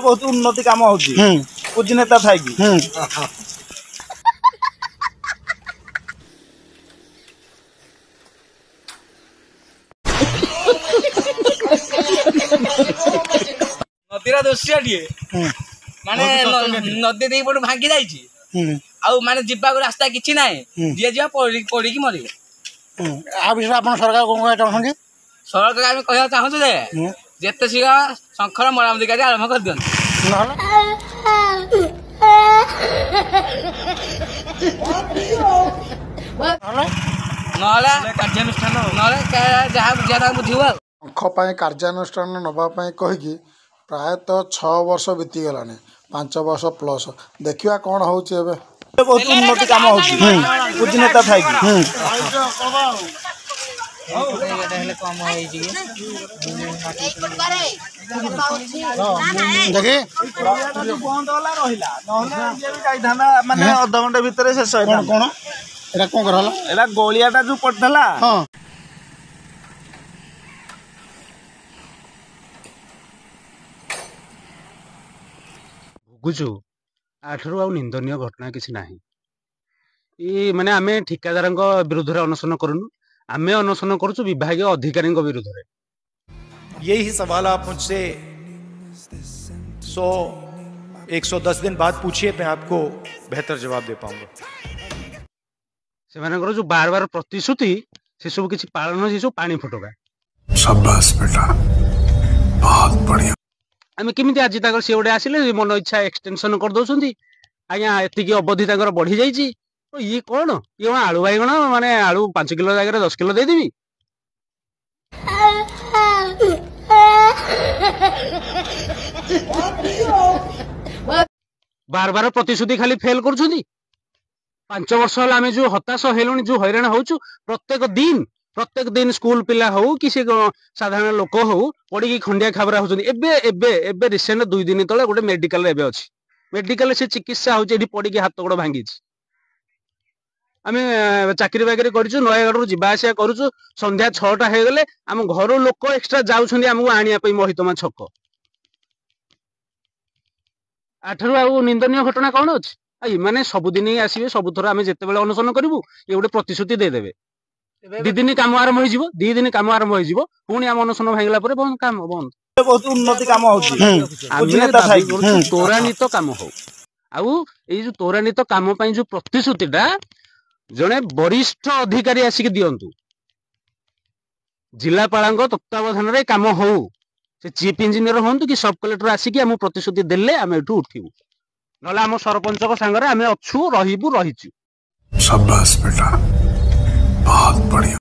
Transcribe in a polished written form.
बहुत उन्नति काम होची कुछ नेता थाई की नदीर दृश्य माने नदी दे पटू भांगी जाइछि आउ माने जिब्बा को रास्ता किछि नाही जे जिया पड़ी की मरि आ विषय आपण सरकार कोन कहै चाहछन सरकार आमे कहया चाहछु जे जेते शीघ्र शंकर मरामती कार्य आरंभ कर दियन नहले कार्यानुष्ठान नहले जहाँ ज्यादा बुझिबा शंख पाए कार्यानुष्ठान नबा पाए कहिकी प्रायतः 6 वर्ष बीती गलाने 5 वर्ष प्लस देखिया कौन होचे एबे बहुत उन्नति काम होची कुछ नेता थाई की कम होई छी देखि बंद वाला रहिला नहले जे भी जाई थाना माने आधा घंटे भीतर शेष होई कौन एटा कोन करला एला गोलियाटा जो पड़थला हां भुगुचु आठरु आ निंदनीय घटना किसी नाही ये माने आमे ठिकादार विरुद्ध अनशन करूनु आमे अनशन करूछु विभागीय अधिकारी विरुद्ध रे यही सवाल आप मुझसे 110 दिन बाद पूछिए मैं आपको बेहतर जवाब दे पाऊंगा से मानकर जो बार बार प्रतिश्रुति से सब किसी पालन से सब पानी फटका शाबाश बेटा बहुत बढ़िया आमे किमिति आज ताकर से ओडे आसिले मन इच्छा एक्सटेंशन कर दोछंती आज्ञा एतिकी अवधि ताकर बढ़ी जाईची तो ये कोन ये आलू बाइगण माने आलू 5 किलो जगह 10 किलो दे देबी बार बार प्रतिश्रुति खाली फेल कर 5 वर्ष हल आम जो हताश हेलुनी जो हैरान होचु प्रत्येक दिन स्कूल पिला हो कि साधारण लोक हो पड़ी खंडिया खाबरा होचुनी एबे रिसेंट 2 दिन तले गोटे मेडिकल एबे अछि मेडिकल से चिकित्सा होची एठी पड़ी हाथ गोड़ भांगी आम चाकरी बाकरी करूँ नयगढ़ जावा आसा करूँ संध्या 6टा हो गले आम घर लोक एक्सट्रा जाऊँ आमको आने महितमा छक आठरु आ निंदनीय घटना कौन अच्छी माने सबुदिन ही आसवे सबुथर आम जिते बड़े अनशन करूँ ये गोटे प्रतिश्रुति देदेवे 2 दिन काम आरंभ हो 2 दिन काम आरंभ हो पुणी आम अनशन भांगला बंद काम बंद बहुत उन्नति काम होची त्वरान्वित काम हो आउ ये जो त्वरान्वित काम जो प्रतिश्रुतिटा जड़े वरिष्ठ अधिकारी आसिक दिंतु जिलापाल तत्वावधान में काम हो से चीफ इंजीनियर हूँ कि सब कलेक्टर आसिक आम प्रतिश्रुति देले आम एठू उठू ना आम सरपंच सांगे आम अच्छू रहीचु शाबाश बेटा बहुत बढ़िया।